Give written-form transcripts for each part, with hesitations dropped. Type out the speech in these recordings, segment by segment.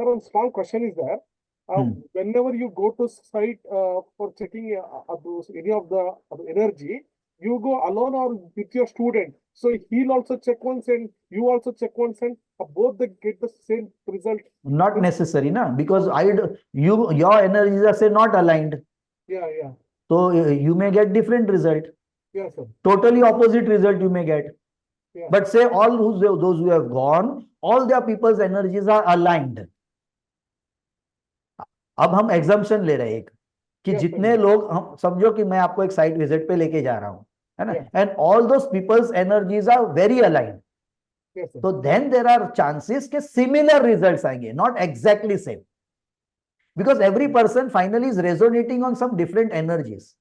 Sir, one small question is there. Whenever you go to site for checking any of the energy, you go alone or with your student. So he'll also check once and you also check once, and both they get the same result. Not necessary, na, because your energies are say not aligned. Yeah, yeah. So you may get different result. Yes, sir. Totally opposite result you may get. Yeah. But say those who have gone, all their people's energies are aligned. अब हम exemption ले रहे हैं एक कि जितने लोग, हम समझो कि मैं आपको एक साइट विजिट पे लेके जा रहा हूं, है ना, and all those people's energies are very aligned, तो देन देयर आर चांसेस के सिमिलर रिजल्ट्स आएंगे, not exactly same, because every person finally is resonating on some different energies.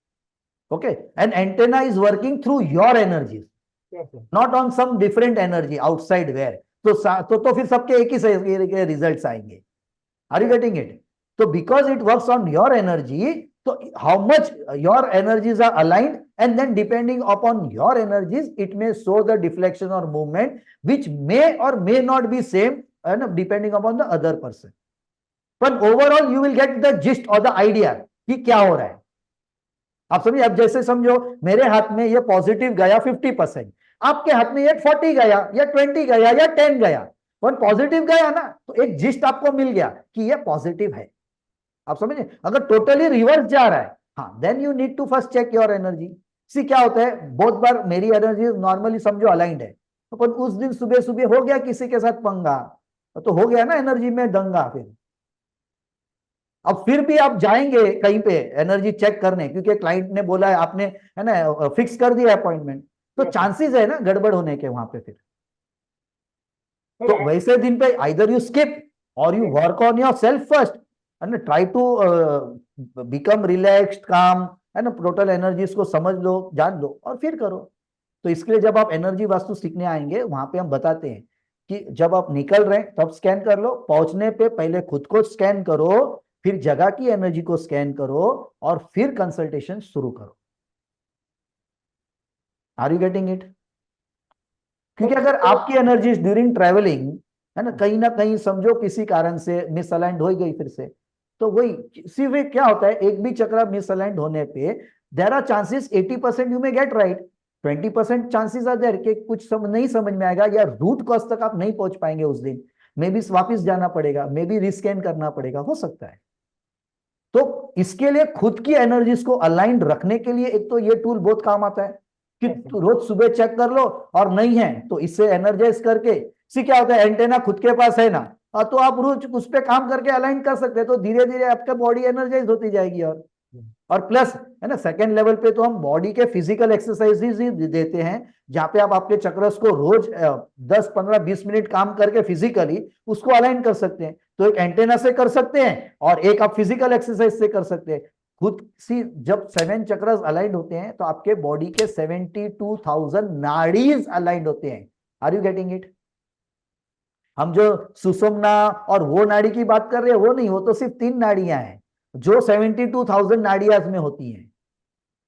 Okay, and antenna is working through your energies, not on some different energy outside where. तो फिर सबके एक ही results आएंगे. Are you getting it? So because it works on your energy, so how much your energies are aligned, and then depending upon your energies, it may show the deflection or movement, which may or may not be same, and depending upon the other person. But overall, you will get the gist or the idea कि क्या हो रहा है. आप समझिए, अब जैसे समझो मेरे हाथ में ये पॉजिटिव गया 50%, आपके हाथ में ये 40 गया या 20 गया या 10 गया, पर पॉजिटिव गया ना, तो एक जिस्ट आपको मिल गया कि ये पॉजिटिव है. आप समझे? अगर टोटली रिवर्स जा रहा है, हाँ, then you need to first check your energy. C क्या होता है, बहुत बार मेरी एनर्जी नॉर्मली समझो अलाइंड है, तो पर उस दिन सुबह सुबह हो गया किसी के साथ पंगा, तो हो गया ना एनर्जी में दंगा. फिर भी आप जाएंगे कहीं पे एनर्जी चेक करने, क्योंकि क्लाइंट ने बोला है, आपने, है ना, फिक्स कर दिया अपॉइंटमेंट, तो चांसेस है ना गड़बड़ होने के वहां पे. फिर तो वैसे दिन पे आइदर यू स्किप और you work on your self first and try to become relaxed, calm, है ना, टोटल एनर्जीज को समझ लो, जान लो, और फिर करो. तो इसके लिए जब आप एनर्जी वास्तु सीखने आएंगे, वहां पे हम बताते हैं कि जब आप निकल रहे हैं तब स्कैन कर लो, पहुंचने पे पहले खुद को स्कैन करो, फिर जगह की एनर्जी को स्कैन करो, और फिर कंसल्टेशन शुरू करो. Are you getting it? क्योंकि अगर आपकी एनर्जी ड्यूरिंग ट्रेवलिंग, है ना, कहीं समझो किसी कारण से मिसअलाइंड हो गई फिर से, तो वही सिर्फ क्या होता है, एक भी चक्र मिसअलाइंड होने पे there are chances 80% you may get right, 20% chances are there कि कुछ नहीं समझ में आएगा, या रूट कॉज तक आप नहीं पहुंच पाएंगे उस दिन, मे बी वापिस जाना पड़ेगा, मे बी रिस्कैन करना पड़ेगा, हो सकता है. तो इसके लिए खुद की एनर्जीज को अलाइंड रखने के लिए एक तो ये टूल बहुत काम आता है कि रोज सुबह चेक कर लो, और नहीं है तो इससे एनर्जाइज करके, सी क्या होता है, एंटेना खुद के पास है ना, तो आप रोज उस पे काम करके अलाइन कर सकते हैं, तो धीरे धीरे आपका बॉडी एनर्जाइज होती जाएगी. और प्लस, है ना, सेकंड लेवल पे तो हम बॉडी के फिजिकल एक्सरसाइजेज ही देते हैं, जहां पे आप आपके चक्रस को रोज 10, 15, 20 मिनट काम करके फिजिकली उसको अलाइन कर सकते हैं. तो एक एंटेना से कर सकते हैं, और एक आप फिजिकल एक्सरसाइज से कर सकते हैं. खुद सी जब 7 चक्रस अलाइंड होते हैं, तो आपके बॉडी के 72,000 नाड़ीज अलाइंड होते हैं. Are you getting it? हम जो सुषुम्ना और वो नाड़ी की बात कर रहे हैं, वो नहीं, वो तो सिर्फ 3 नाड़ियां हैं जो 72,000 नाड़ियाज में होती हैं.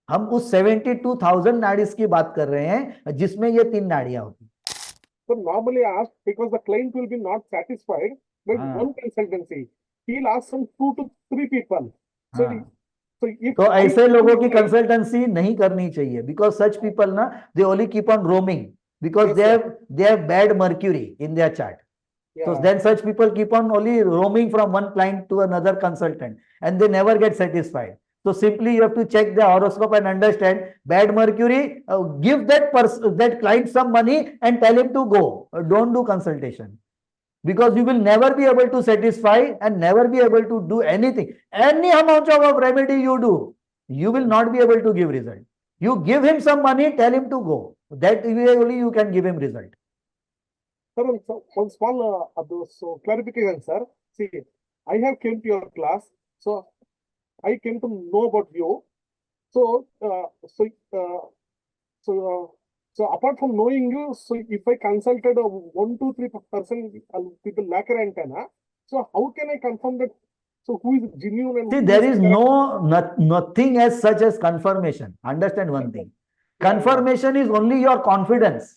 हम उस 72,000 नाड़ीज की बात कर रहे हैं जिसमें ये 3 नाड़ियां होती हैं. So normally asked, because the client will be not satisfied with one consultancy, he'll ask some 2 to 3 people. So ऐसे लोगों की कंसल्टेंसी नहीं करनी चाहिए, बिकॉज सच पीपल ना, they only keep on roaming, because they have bad mercury in their chart. So then such people keep on only roaming from one client to another consultant, and they never get satisfied. So simply you have to check the horoscope and understand bad mercury, give that client some money and tell him to go. Don't do consultation, because you will never be able to satisfy and never be able to do anything. Any amount of remedy you do, you will not be able to give result. You give him some money, tell him to go. That way only you can give him result. Sir, one small clarification, sir. See, I have came to your class, so I came to know about you. So apart from knowing you, so if I consulted 1 to 3% people Lecher Antenna, so how can I confirm that? So who is genuine? And see, there is nothing as such as confirmation. Understand one thing. Confirmation is only your confidence.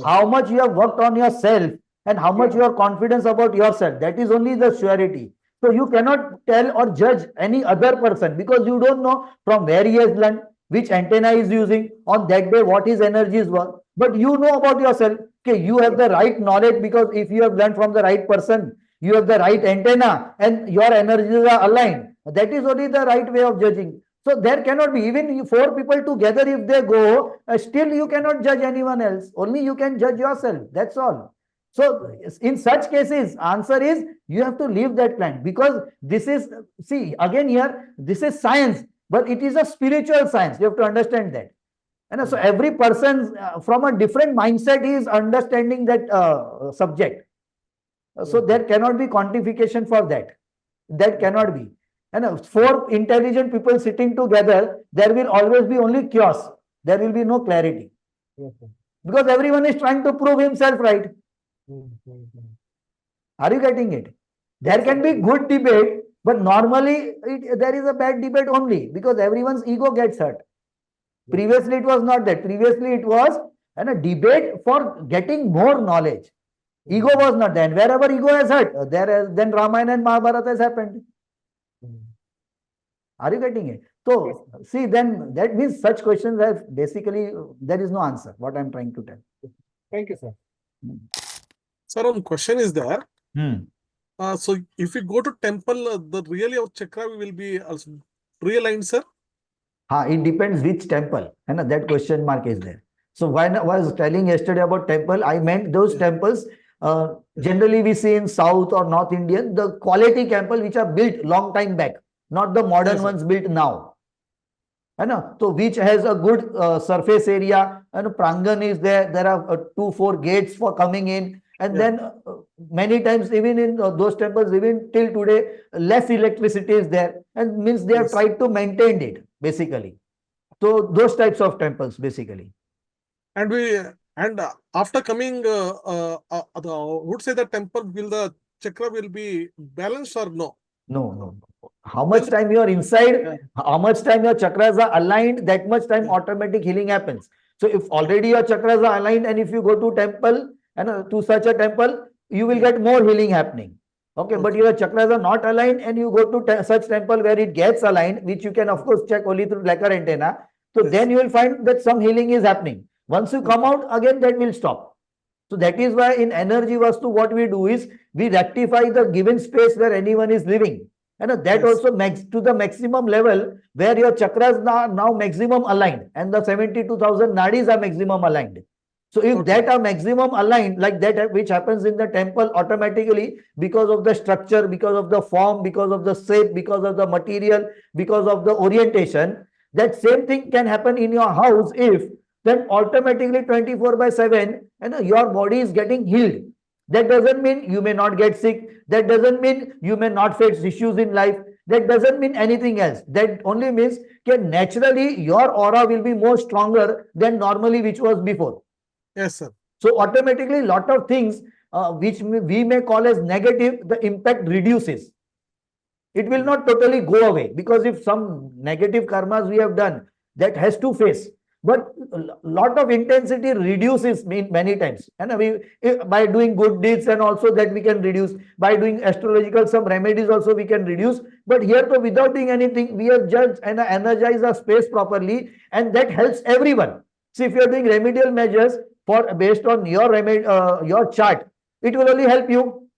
How much you have worked on yourself and how much your confidence about yourself. That is only the surety. So you cannot tell or judge any other person because you don't know from where he has learned, which antenna is using on that day, what his energies were. But you know about yourself. Okay, you have the right knowledge because if you have learned from the right person, you have the right antenna and your energies are aligned. That is only the right way of judging. So there cannot be, even four people together, if they go, still you cannot judge anyone else. Only you can judge yourself. That's all. So in such cases, answer is you have to leave that plan because this is, see, again here, this is science, but it is a spiritual science. You have to understand that. And so every person from a different mindset is understanding that subject. So there cannot be quantification for that. That cannot be. And four intelligent people sitting together, there will always be only chaos. There will be no clarity. Because everyone is trying to prove himself right. Are you getting it? There can be good debate, but normally there is a bad debate only because everyone's ego gets hurt. Previously it was not that. Previously it was a debate for getting more knowledge. Ego was not there. And wherever ego has hurt, then Ramayana and Mahabharata has happened. Are you getting it? So, see, then that means such questions have basically, there is no answer, what I'm trying to tell. Thank you, sir. Sir, one question is there. Hmm. So, if we go to temple, the really our chakra will be also realigned, sir? It depends which temple. And that question mark is there. So, when I was telling yesterday about temple, I meant those temples. Generally, we see in South or North Indian, the quality temple which are built long time back, not the modern ones built now. So which has a good surface area, and prangan is there. There are 2-4 gates for coming in, and then many times even in those temples, even till today, less electricity is there, and means they have tried to maintain it basically. So those types of temples basically. And after coming, would say the temple will the chakra will be balanced or no? No. How much time you are inside, how much time your chakras are aligned, that much time automatic healing happens. So if already your chakras are aligned and if you go to temple and to such a temple, you will get more healing happening. Okay, but your chakras are not aligned and you go to such temple where it gets aligned, which you can of course check only through Lecher antenna. So then you will find that some healing is happening. Once you come out again, that will stop. So that is why in energy Vaastu, what we do is we rectify the given space where anyone is living. And that also to the maximum level where your chakras are now maximum aligned and the 72,000 nadis are maximum aligned. So if that are maximum aligned, like that which happens in the temple automatically because of the structure, because of the form, because of the shape, because of the material, because of the orientation, that same thing can happen in your house if then automatically 24/7 and your body is getting healed. That doesn't mean you may not get sick. That doesn't mean you may not face issues in life. That doesn't mean anything else. That only means that naturally your aura will be more stronger than normally which was before. Yes, sir. So automatically lot of things which we may call as negative, the impact reduces. It will not totally go away because if some negative karmas we have done, that has to face. But a lot of intensity reduces many times. And by doing good deeds and also that we can reduce. By doing astrological some remedies also we can reduce. But here though without doing anything, we have judged and energized our space properly and that helps everyone. See, if you are doing remedial measures based on your chart, it will only help you.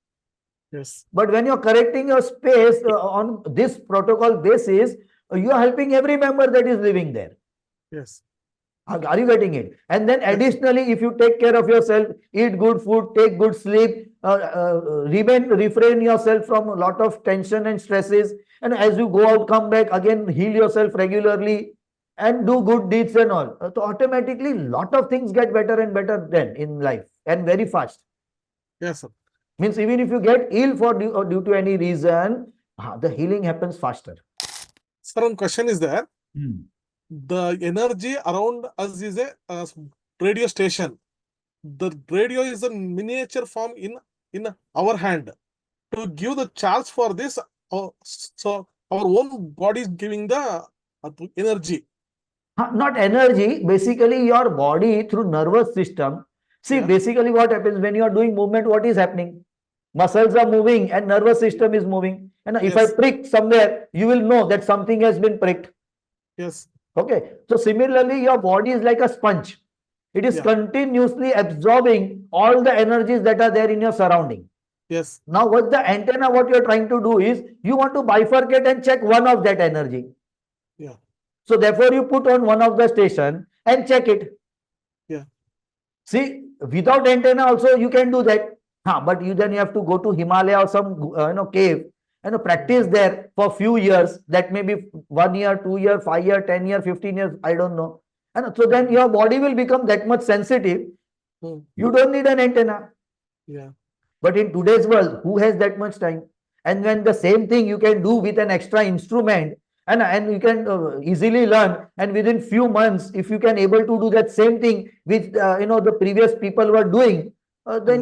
Yes. But when you're correcting your space on this protocol basis, you are helping every member that is living there. Yes. Are you getting it? And then additionally, if you take care of yourself, eat good food, take good sleep, refrain yourself from a lot of tension and stresses. And as you go out, come back, again, heal yourself regularly and do good deeds and all. So automatically, lot of things get better and better then in life and very fast. Yes, sir. Means even if you get ill due to any reason, the healing happens faster. Sir, one question is there. The energy around us is a radio station. The radio is a miniature form in our hand. To give the charge for this, so our own body is giving the energy. Not energy, basically your body through nervous system. See, Yeah. basically what happens when you are doing movement, what is happening? Muscles are moving and nervous system is moving. And if I Yes. prick somewhere, you will know that something has been pricked. Yes. Okay. So similarly, your body is like a sponge. It is Yeah. continuously absorbing all the energies that are there in your surrounding. Yes. Now, what the antenna, what you're trying to do is, you want to bifurcate and check one of that energy. Yeah. So therefore, you put on one of the station and check it. Yeah. See, without antenna also you can do that. But you have to go to Himalaya or some cave and practice there for few years. That may be 1 year, 2 year, 5 year, 10 year, 15 years. I don't know. And so then your body will become that much sensitive. You don't need an antenna. Yeah. But in today's world, who has that much time? And when the same thing you can do with an extra instrument, and you can easily learn, and within few months, if you can able to do that same thing which the previous people were doing, then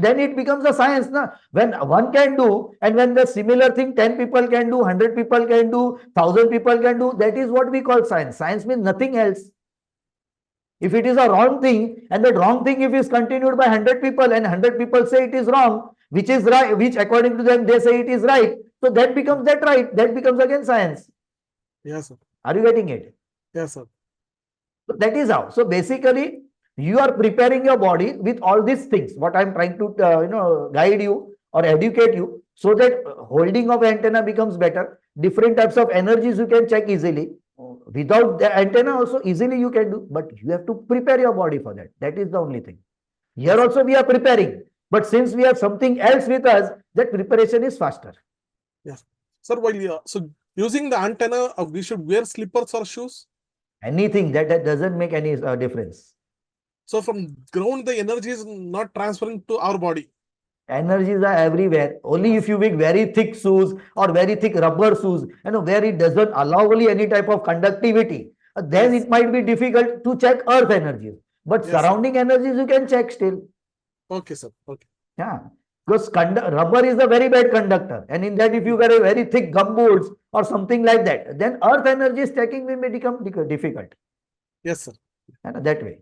then it becomes a science. When one can do, and when the similar thing 10 people can do, 100 people can do, 1,000 people can do, that is what we call science. Science means nothing else. If it is a wrong thing, and that wrong thing, if is continued by 100 people, and 100 people say it is wrong, which is right, which according to them they say it is right, so that becomes that right, that becomes again science. Yes, sir. Are you getting it? Yes, sir. So that is how. So basically, you are preparing your body with all these things. What I am trying to guide you or educate you, so that holding of antenna becomes better. Different types of energies you can check easily. Without the antenna also easily you can do, but you have to prepare your body for that. That is the only thing. Here also we are preparing, but since we have something else with us, that preparation is faster. Yes. Sir, so using the antenna, we should wear slippers or shoes? Anything that doesn't make any difference. So from ground, the energy is not transferring to our body. Energies are everywhere. Only if you wear very thick shoes or very thick rubber shoes, where it doesn't allow only any type of conductivity, then it might be difficult to check earth energies. But surrounding energies you can check still. Okay, sir. Okay. Yeah. Because rubber is a very bad conductor. And in that, if you wear a very thick gumboots or something like that, then earth energy checking may become difficult. Yes, sir. That way.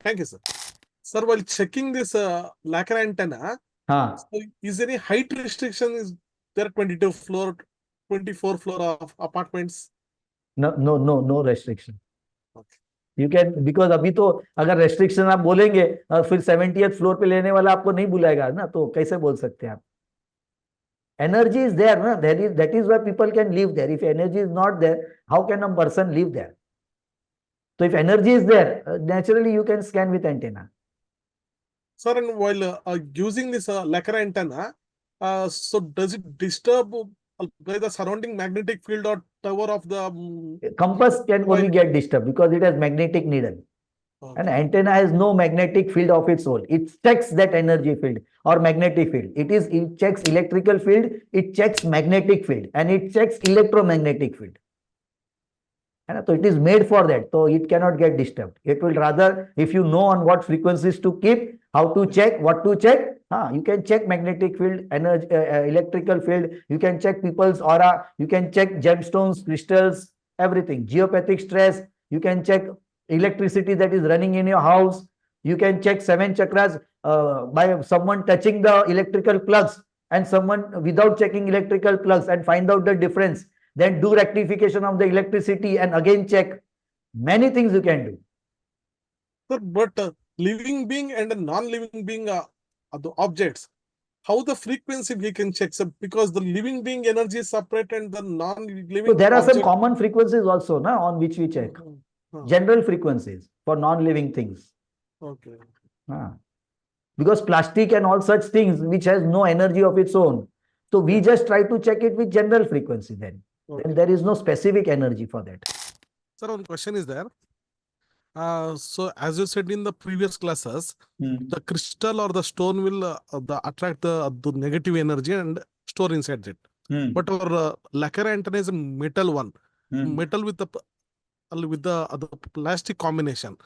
Thank you, sir. Sir, while checking this Lecher antenna, so is there any height restriction? Is there 22 floor, 24 floor of apartments? No restriction. Okay. You can, because अभी तो अगर restriction आप बोलेंगे फिर 70th floor पे लेने वाला आपको नहीं बुलाएगा ना, तो कैसे बोल सकते हैं आप? Energy is there, ना? That is why people can live there. If energy is not there, how can a person live there? So if energy is there, naturally you can scan with antenna. Sir, and while using this Lecher antenna, so does it disturb by the surrounding magnetic field or tower of the compass can only get disturbed because it has magnetic needle. Okay. An antenna has no magnetic field of its own. It checks that energy field or magnetic field. It checks electrical field, it checks magnetic field, and it checks electromagnetic field. So it is made for that. So it cannot get disturbed. It will rather, if you know on what frequencies to keep, how to check, what to check, you can check magnetic field, energy, electrical field, you can check people's aura, you can check gemstones, crystals, everything. Geopathic stress, you can check electricity that is running in your house, you can check 7 chakras by someone touching the electrical plugs and someone without checking electrical plugs and find out the difference. Then do rectification of the electricity and again check. Many things you can do. Sir, but living being and a non-living being are the objects. How the frequency we can check, sir? Because the living being energy is separate and the non-living. So there are some common frequencies also, on which we check. General frequencies for non-living things. Okay. Because plastic and all such things which has no energy of its own. So we just try to check it with general frequency then. Okay. Then there is no specific energy for that. Sir, one question is there. So as you said in the previous classes, the crystal or the stone will attract the negative energy and store inside it. But our Lecher antenna is a metal one, metal with the plastic combination.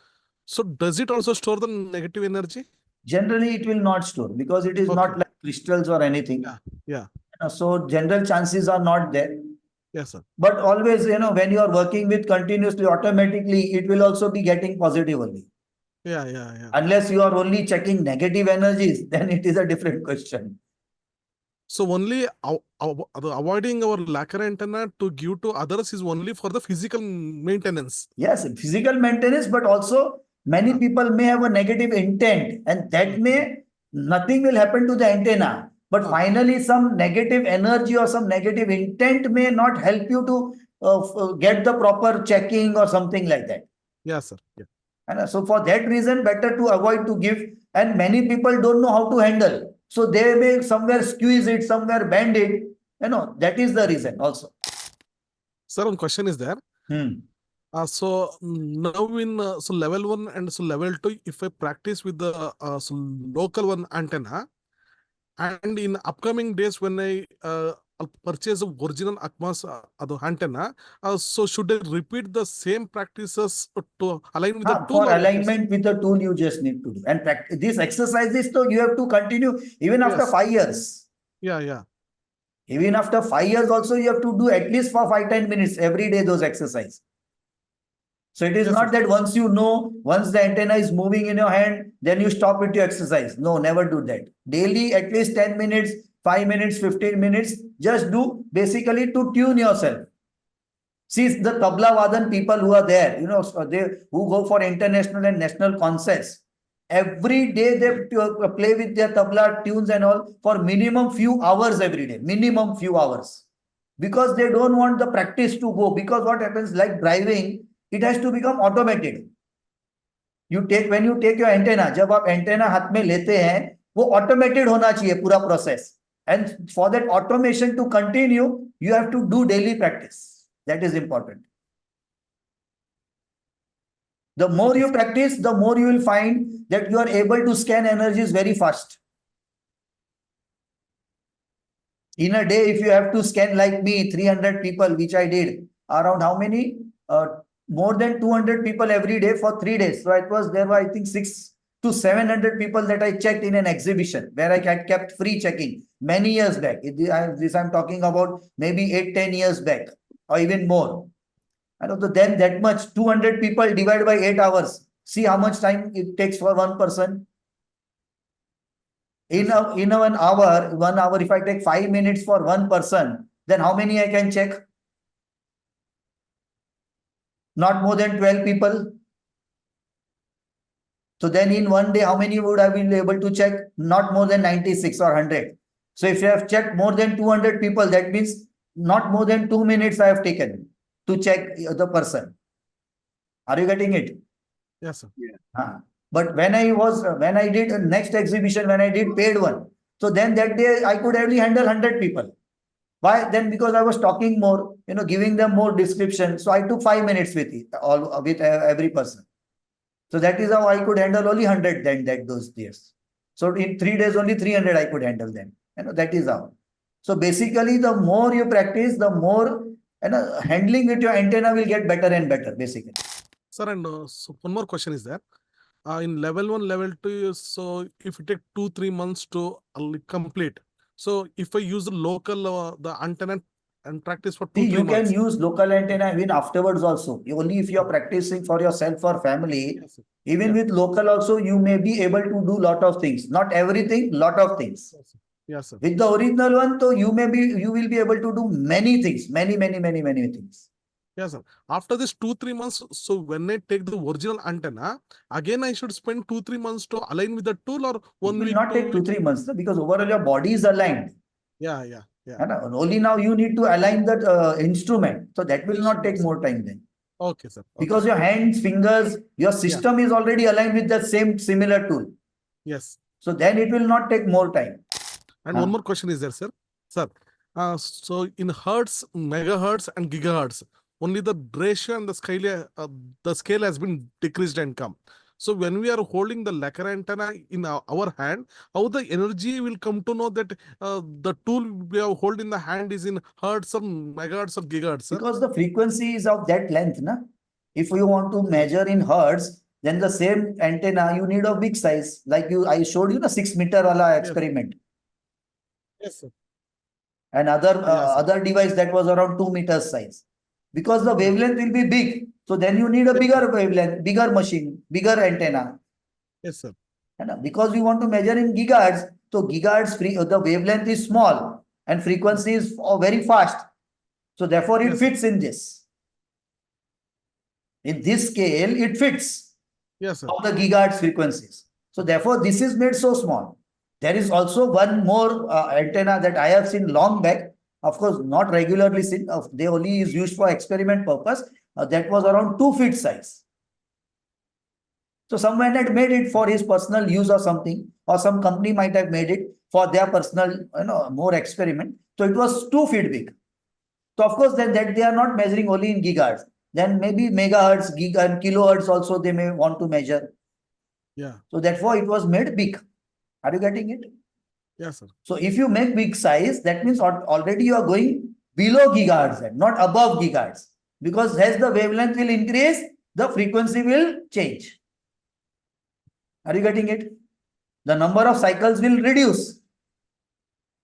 So does it also store the negative energy? Generally, it will not store because it is not like crystals or anything. Yeah. So general chances are not there. Yes, sir. But always, when you are working with continuously, automatically, it will also be getting positive only. Yeah. Unless you are only checking negative energies, then it is a different question. So only avoiding our lacquer antenna to give to others is only for the physical maintenance. Yes, physical maintenance, but also many people may have a negative intent, and that may nothing will happen to the antenna. But finally, some negative energy or some negative intent may not help you to get the proper checking or something like that. Yeah, sir. Yeah. And so for that reason, better to avoid to give. And many people don't know how to handle. So they may somewhere squeeze it, somewhere bend it. That is the reason also. Sir, one question is there. So now in so level 1 and so level 2, if I practice with the so local one antenna, and in upcoming days when I'll purchase the original ACMOS antenna, so should I repeat the same practices to align with the tool? For alignment with the tool, you just need to do. And these exercises, so you have to continue even after 5 years. Yeah. Even after 5 years also, you have to do at least for 5-10 minutes every day those exercises. So it is not that once once the antenna is moving in your hand, then you stop with your exercise. No, never do that. Daily, at least 10 minutes, 5 minutes, 15 minutes, just do basically to tune yourself. See, the tabla vadan people who are there, who go for international and national concerts. Every day they play with their tabla tunes and all for minimum few hours every day. Minimum few hours. Because they don't want the practice to go. Because what happens, like driving, it has to become automated. When you take your antenna, जब आप antenna हाथ में लेते हैं, वो automated होना चाहिए पूरा process. And for that automation to continue, you have to do daily practice. That is important. The more you practice, the more you will find that you are able to scan energies very fast. In a day, if you have to scan like me, 300 people, which I did, around how many? More than 200 people every day for 3 days. So there were, I think, 600 to 700 people that I checked in an exhibition where I had kept free checking many years back. This I'm talking about maybe 8-10 years back or even more. And then that much, 200 people divided by 8 hours. See how much time it takes for one person. In 1 hour, if I take 5 minutes for one person, then how many I can check? Not more than 12 people. So then in one day, how many would I be able to check? Not more than 96 or 100. So if you have checked more than 200 people, that means not more than 2 minutes I have taken to check the person. Are you getting it? Yes, sir. Yeah. But when I did next exhibition, when I did paid one, so then that day I could only handle 100 people. Why? Then because I was talking more, giving them more description. So I took 5 minutes with every person. So that is how I could handle only 100 then those days. So in 3 days, only 300 I could handle them. That is how. So basically, the more you practice, the more handling with your antenna will get better and better, basically. Sir, and so one more question is there. In level 1, level 2, so if it take 2-3 months to complete, so if I use the local the antenna and practice for 2-3 months, you can use local antenna even afterwards also. Only if you are practicing for yourself or family. Yes, even with local also, you may be able to do lot of things. Not everything, lot of things. Yes, sir. With the original one, though, you will be able to do many things, many things. Yes, sir. After this 2-3 months, so when I take the original antenna, again I should spend 2-3 months to align with the tool, or 1 week? It will not take 2-3 months, because overall your body is aligned. Yeah. And only now you need to align that instrument. So that will not take more time then. Okay, sir. Okay. Because your hands, fingers, your system is already aligned with the same similar tool. Yes. So then it will not take more time. And one more question is there, sir. Sir, so in hertz, megahertz, and gigahertz, only the ratio and the scale has been decreased and come. So when we are holding the lacquer antenna in our hand, how the energy will come to know that the tool we have hold in the hand is in hertz or megahertz or gigahertz, sir? Because the frequency is of that length, na? If you want to measure in hertz, then the same antenna you need a big size. Like I showed you the 6 meter wala experiment. Yes, sir. And other device that was around 2 meters size. Because the wavelength will be big. So then you need a bigger wavelength, bigger machine, bigger antenna. Yes, sir. Because we want to measure in gigahertz, so gigahertz the wavelength is small and frequency is very fast. So therefore it Yes, fits in this. In this scale, it fits Yes, sir. of the gigahertz frequencies. So therefore this is made so small. There is also one more antenna that I have seen long back. Of course, not regularly seen. They only is used for experiment purpose. That was around 2 feet size. So someone had made it for his personal use or something, or some company might have made it for their personal, more experiment. So it was 2 feet big. So of course, then that they are not measuring only in gigahertz. Then maybe megahertz, giga and kilohertz also they may want to measure. Yeah. So therefore it was made big. Are you getting it? Yes, sir. So if you make big size, that means already you are going below gigahertz, not above gigahertz. Because as the wavelength will increase, the frequency will change. Are you getting it? The number of cycles will reduce.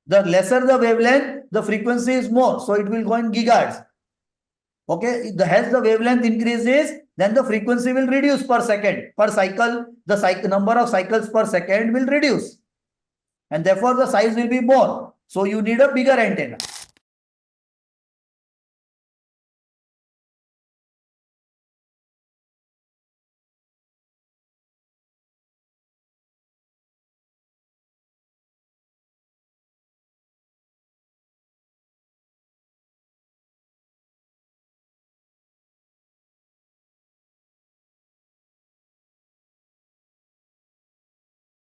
The lesser the wavelength, the frequency is more. So it will go in gigahertz. Okay, as the wavelength increases, then the frequency will reduce per second. Per cycle, the number of cycles per second will reduce. And therefore the size will be more. So you need a bigger antenna.